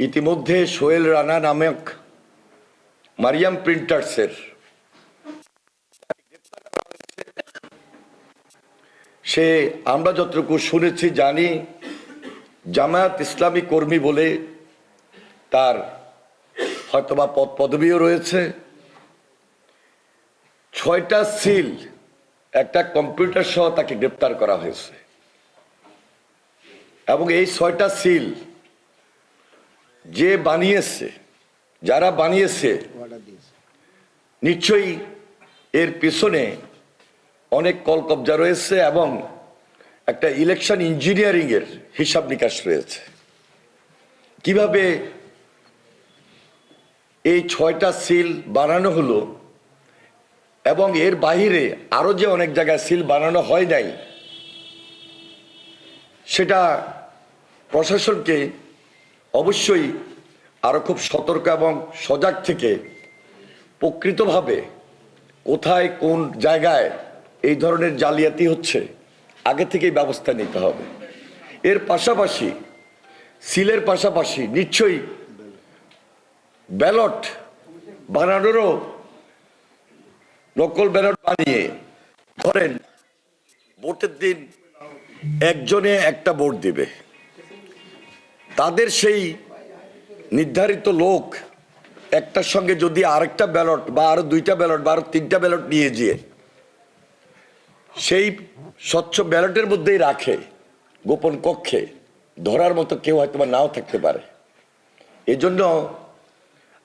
ইতিমধ্যে সোহেল রানা নামক মারিয়াম প্রিন্টার্সের সে আমরা যতটুকু শুনেছি জানি জামায়াত ইসলামী কর্মী বলে তার হয়তোবা পদ পদবিও রয়েছে। 6টা সিল একটা কম্পিউটার সহ তাকে গ্রেপ্তার করা হয়েছে এবং এই 6টা সিল যে বানিয়েছে, যারা বানিয়েছে নিশ্চয়ই এর পিছনে অনেক কলকবজা রয়েছে এবং একটা ইলেকশন ইঞ্জিনিয়ারিং এর হিসাব নিকাশ রয়েছে। কিভাবে এই 6টা সিল বানানো হলো এবং এর বাহিরে আরো যে অনেক জায়গায় সিল বানানো হয় নাই, সেটা প্রশাসনকে অবশ্যই আরো খুব সতর্ক এবং সজাগ থেকে প্রকৃতভাবে কোথায় কোন জায়গায় এই ধরনের জালিয়াতি হচ্ছে আগে থেকেই ব্যবস্থা নিতে হবে। এর পাশাপাশি সিলের পাশাপাশি নিশ্চয়ই ব্যালট বানানোরও নকল ব্যালট বানিয়ে, ধরেন ভোটের দিন একজনে একটা ভোট দিবে, তাদের সেই নির্ধারিত লোক একটার সঙ্গে যদি আরেকটা ব্যালট বা আরো 2টা ব্যালট বা আরো 3টা ব্যালট নিয়ে গিয়ে সেই স্বচ্ছ ব্যালটের মধ্যেই রাখে গোপন কক্ষে, ধরার মতো কেউ হয়তো বা নাও থাকতে পারে। এজন্য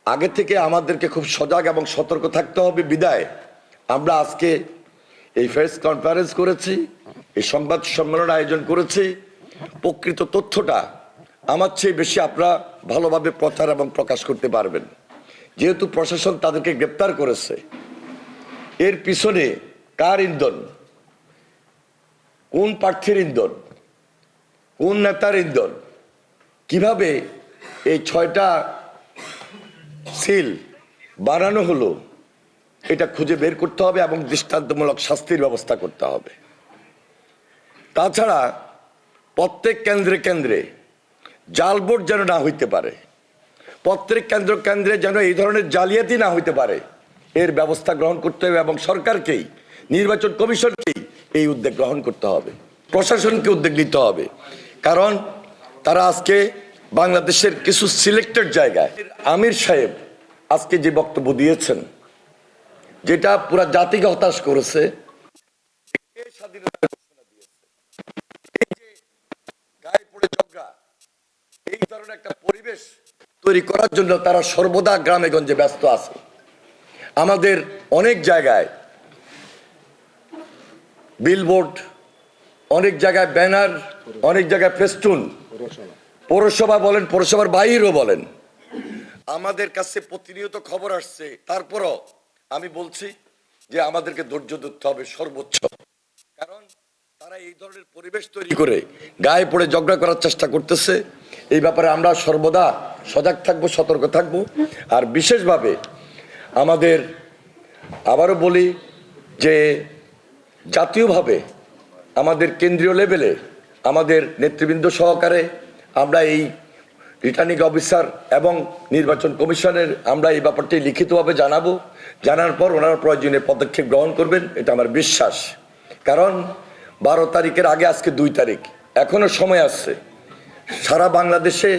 আগে থেকে আমাদেরকে খুব সজাগ এবং সতর্ক থাকতে হবে। বিদায় আমরা আজকে এই প্রেস কনফারেন্স করেছি, এই সংবাদ সম্মেলন আয়োজন করেছি। প্রকৃত তথ্যটা আমার চেয়ে বেশি আপনারা ভালোভাবে প্রচার এবং প্রকাশ করতে পারবেন। যেহেতু প্রশাসন তাদেরকে গ্রেপ্তার করেছে, এর পিছনে কার ইন্ধন, কোন প্রার্থীর ইন্ধন, কোন নেতার ইন্ধন, কিভাবে এই 6টা সিল বানানো হলো, এটা খুঁজে বের করতে হবে এবং দৃষ্টান্তমূলক শাস্তির ব্যবস্থা করতে হবে। তাছাড়া প্রত্যেক কেন্দ্রে কেন্দ্রে জাল ভোট যেন না হইতে পারে, প্রত্যেক কেন্দ্রে যেন এই ধরনের জালিয়াতি না হইতে পারে, এর ব্যবস্থা গ্রহণ করতে হবে এবং সরকারকেই, নির্বাচন কমিশনকেই এই উদ্যোগ গ্রহণ করতে হবে, প্রশাসনকে উদ্যোগ নিতে হবে। কারণ তারা আজকে বাংলাদেশের কিছু সিলেক্টেড জায়গায়, আমির সাহেব আজকে যে বক্তব্য দিয়েছেন, যেটা পুরা জাতিকে হতাশ করেছে, এই ধরনের একটা পরিবেশ তৈরি করার জন্য তারা সর্বদা গ্রামে গঞ্জে ব্যস্ত আছে। আমাদের অনেক জায়গায় বিলবোর্ড, অনেক জায়গায় ব্যানার, অনেক জায়গায় ফেস্টুন, পৌরসভা বলেন, পৌরসভার বাইরেও বলেন, আমাদের কাছে প্রতিনিয়ত খবর আসছে। তারপরও আমি বলছি যে আমাদেরকে ধৈর্য ধরতে হবে সর্বোচ্চ, কারণ তারা এই ধরনের পরিবেশ তৈরি করে গায়ে পড়ে ঝগড়া করার চেষ্টা করতেছে। এই ব্যাপারে আমরা সর্বদা সজাগ থাকবো, সতর্ক থাকবো। আর বিশেষভাবে আমাদের আবারও বলি যে জাতীয়ভাবে আমাদের কেন্দ্রীয় লেভেলে আমাদের নেতৃবৃন্দ সহকারে আমরা এই রিটার্নিং অফিসার এবং নির্বাচন কমিশনের আমরা এই ব্যাপারটি লিখিতভাবে জানাবো। জানার পর ওনারা প্রয়োজনীয় পদক্ষেপ গ্রহণ করবেন, এটা আমার বিশ্বাস। কারণ 12 তারিখের আগে আজকে 2 তারিখ, এখনো সময় আছে। সারা বাংলাদেশে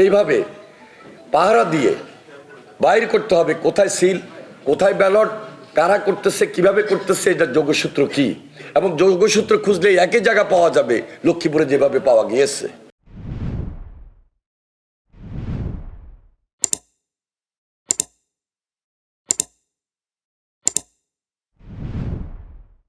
এইভাবে পাহারা দিয়ে বাইর করতে হবে কোথায় সিল, কোথায় ব্যালট, কারা করতেছে, কিভাবে করতেছে, এটা যোগসূত্র কি, এবং যোগসূত্র খুঁজলে একই জায়গা পাওয়া যাবে লক্ষ্মীপুরে যেভাবে পাওয়া গিয়েছে।